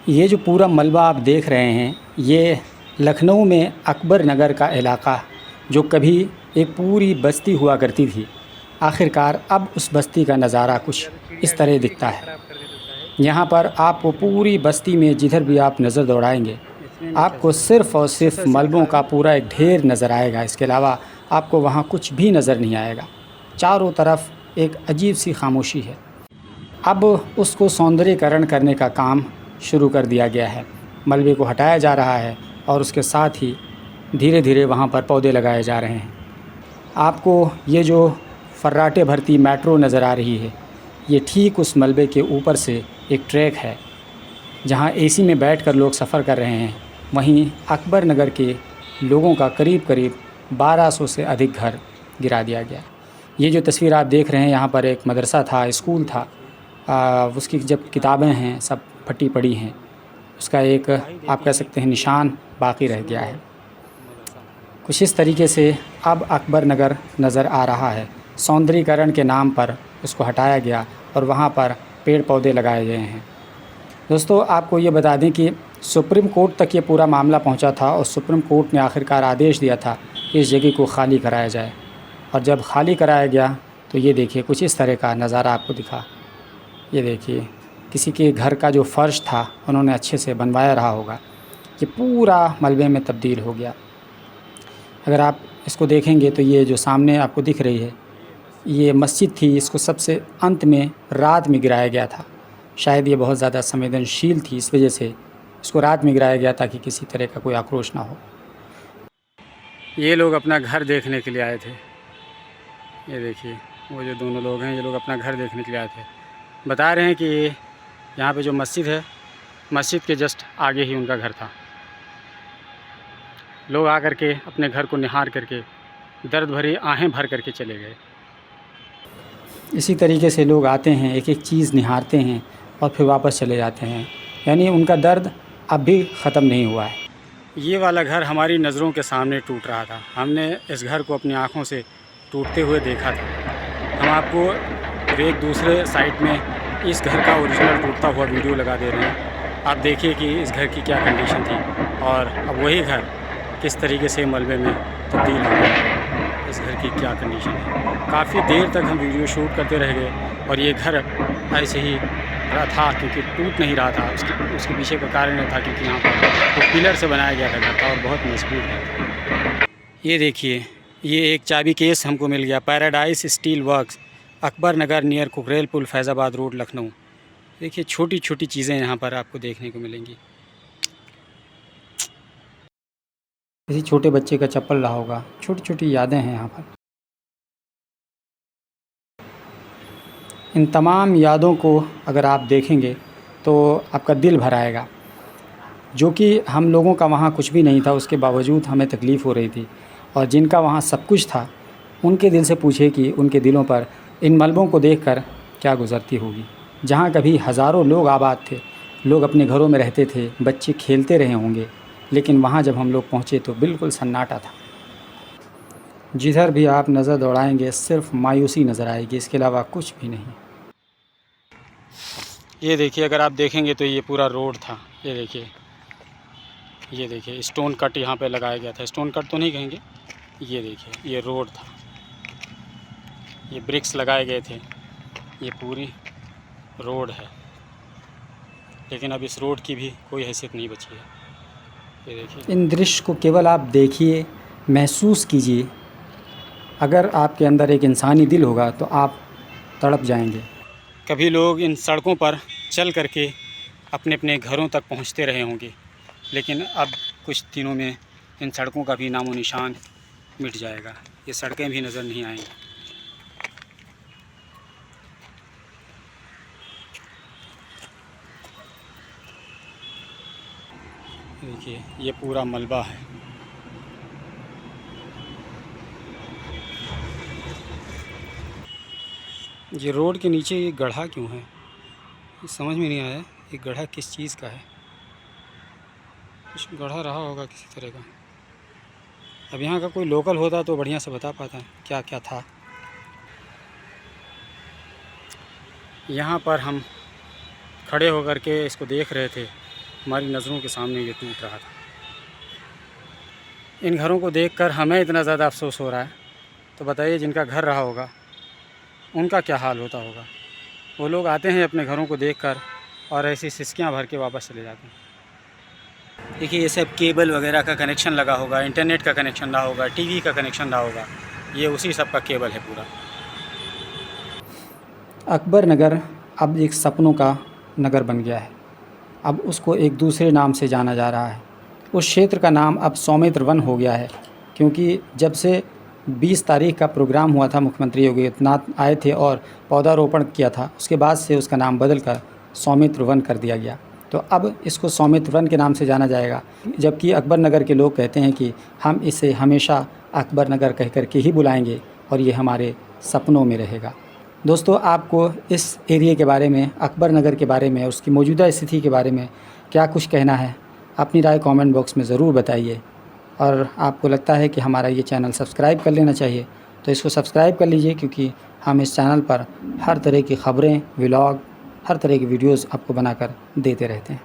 ये जो पूरा मलबा आप देख रहे हैं, ये लखनऊ में अकबर नगर का इलाका, जो कभी एक पूरी बस्ती हुआ करती थी, आखिरकार अब उस बस्ती का नज़ारा कुछ इस तरह दिखता है। यहाँ पर आपको पूरी बस्ती में जिधर भी आप नज़र दौड़ाएंगे, आपको सिर्फ़ और सिर्फ मलबों का पूरा एक ढेर नज़र आएगा। इसके अलावा आपको वहाँ कुछ भी नज़र नहीं आएगा। चारों तरफ एक अजीब सी खामोशी है। अब उसको सौंदर्यीकरण करने का काम शुरू कर दिया गया है। मलबे को हटाया जा रहा है और उसके साथ ही धीरे धीरे वहाँ पर पौधे लगाए जा रहे हैं। आपको ये जो फर्राटे भरती मेट्रो नज़र आ रही है, ये ठीक उस मलबे के ऊपर से एक ट्रैक है जहाँ एसी में बैठकर लोग सफ़र कर रहे हैं। वहीं अकबर नगर के लोगों का करीब करीब 1200 से अधिक घर गिरा दिया गया। ये जो तस्वीर आप देख रहे हैं, यहाँ पर एक मदरसा था, स्कूल था। उसकी जब किताबें हैं सब फटी पड़ी हैं, उसका एक आप कह सकते हैं निशान बाकी रह गया है। कुछ इस तरीके से अब अकबर नगर नज़र आ रहा है। सौंदर्यीकरण के नाम पर उसको हटाया गया और वहाँ पर पेड़ पौधे लगाए गए हैं। दोस्तों, आपको ये बता दें कि सुप्रीम कोर्ट तक ये पूरा मामला पहुँचा था और सुप्रीम कोर्ट ने आखिरकार आदेश दिया था कि इस जगह को खाली कराया जाए। और जब खाली कराया गया तो ये देखिए कुछ इस तरह का नज़ारा आपको दिखा। ये देखिए किसी के घर का जो फ़र्श था उन्होंने अच्छे से बनवाया रहा होगा, ये पूरा मलबे में तब्दील हो गया। अगर आप इसको देखेंगे तो ये जो सामने आपको दिख रही है, ये मस्जिद थी। इसको सबसे अंत में रात में गिराया गया था। शायद ये बहुत ज़्यादा संवेदनशील थी, इस वजह से इसको रात में गिराया गया ताकि किसी तरह का कोई आक्रोश ना हो। ये लोग अपना घर देखने के लिए आए थे। ये देखिए वो जो दोनों लोग हैं, ये लोग अपना घर देखने के लिए आए थे। बता रहे हैं कि यहाँ पे जो मस्जिद है, मस्जिद के जस्ट आगे ही उनका घर था। लोग आकर के अपने घर को निहार करके दर्द भरी आहें भर करके चले गए। इसी तरीके से लोग आते हैं, एक एक चीज़ निहारते हैं और फिर वापस चले जाते हैं। यानी उनका दर्द अब भी ख़त्म नहीं हुआ है। ये वाला घर हमारी नज़रों के सामने टूट रहा था। हमने इस घर को अपनी आँखों से टूटते हुए देखा था। हम आपको एक दूसरे साइट में इस घर का ओरिजिनल टूटता हुआ वीडियो लगा दे रहे हैं। आप देखिए कि इस घर की क्या कंडीशन थी और अब वही घर किस तरीके से मलबे में तब्दील हो गया। इस घर की क्या कंडीशन है। काफ़ी देर तक हम वीडियो शूट करते रह गए और ये घर ऐसे ही रहा था क्योंकि टूट नहीं रहा था। उसके पीछे का कारण यह था क्योंकि यहाँ पर वो पिलर से बनाया गया था घर था और बहुत मजबूत था। ये देखिए, ये एक चाबी केस हमको मिल गया। Paradise steel works, Akbar Nagar near Kukrail पुल, फैज़ाबाद रोड, लखनऊ। देखिए छोटी छोटी चीज़ें यहाँ पर आपको देखने को मिलेंगी। किसी छोटे बच्चे का चप्पल रहा होगा। छोटी छोटी यादें हैं यहाँ पर। इन तमाम यादों को अगर आप देखेंगे तो आपका दिल भर आएगा। जो कि हम लोगों का वहाँ कुछ भी नहीं था, उसके बावजूद हमें तकलीफ़ हो रही थी। और जिनका वहाँ सब कुछ था, उनके दिल से पूछे कि उनके दिलों पर इन मलबों को देखकर क्या गुज़रती होगी। जहाँ कभी हज़ारों लोग आबाद थे, लोग अपने घरों में रहते थे, बच्चे खेलते रहे होंगे, लेकिन वहाँ जब हम लोग पहुँचे तो बिल्कुल सन्नाटा था। जिधर भी आप नज़र दौड़ाएंगे सिर्फ मायूसी नज़र आएगी, इसके अलावा कुछ भी नहीं। ये देखिए, अगर आप देखेंगे तो ये पूरा रोड था। ये देखिए, ये देखिए स्टोन कट यहाँ पे लगाया गया था। स्टोन कट तो नहीं कहेंगे, ये देखिए ये रोड था, ये ब्रिक्स लगाए गए थे। ये पूरी रोड है, लेकिन अब इस रोड की भी कोई हैसियत नहीं बची है। ये देखिए, इन दृश्य को केवल आप देखिए, महसूस कीजिए। अगर आपके अंदर एक इंसानी दिल होगा तो आप तड़प जाएंगे। कभी लोग इन सड़कों पर चल करके अपने अपने घरों तक पहुंचते रहे होंगे, लेकिन अब कुछ दिनों में इन सड़कों का भी नामो निशान मिट जाएगा। ये सड़कें भी नज़र नहीं आएंगी। देखिए ये पूरा मलबा है। ये रोड के नीचे ये गड्ढा क्यों है, ये समझ में नहीं आया। ये गड्ढा किस चीज़ का है। कुछ गड्ढा रहा होगा किसी तरह का। अब यहाँ का कोई लोकल होता तो बढ़िया से बता पाता क्या क्या था। यहाँ पर हम खड़े होकर के इसको देख रहे थे हमारी नज़रों के सामने ये टूट रहा था। इन घरों को देखकर हमें इतना ज़्यादा अफसोस हो रहा है, तो बताइए जिनका घर रहा होगा उनका क्या हाल होता होगा। वो लोग आते हैं अपने घरों को देखकर और ऐसी सिसकियां भर के वापस चले जाते हैं। देखिए ये सब केबल वगैरह का कनेक्शन लगा होगा, इंटरनेट का कनेक्शन रहा होगा, टीवी का कनेक्शन रहा होगा, ये उसी सब का केबल है पूरा। अकबर नगर अब एक सपनों का नगर बन गया है। अब उसको एक दूसरे नाम से जाना जा रहा है। उस क्षेत्र का नाम अब सौमित्र वन हो गया है, क्योंकि जब से 20 तारीख का प्रोग्राम हुआ था, मुख्यमंत्री योगी आदित्यनाथ आए थे और पौधारोपण किया था, उसके बाद से उसका नाम बदल कर सौमित्र वन कर दिया गया। तो अब इसको सौमित्र वन के नाम से जाना जाएगा, जबकि अकबर नगर के लोग कहते हैं कि हम इसे हमेशा अकबर नगर कह कर के ही बुलाएंगे और ये हमारे सपनों में रहेगा। दोस्तों, आपको इस एरिया के बारे में, अकबर नगर के बारे में, उसकी मौजूदा स्थिति के बारे में क्या कुछ कहना है, अपनी राय कमेंट बॉक्स में ज़रूर बताइए। और आपको लगता है कि हमारा ये चैनल सब्सक्राइब कर लेना चाहिए तो इसको सब्सक्राइब कर लीजिए, क्योंकि हम इस चैनल पर हर तरह की ख़बरें, व्लॉग, हर तरह की वीडियोज़ आपको बनाकर देते रहते हैं।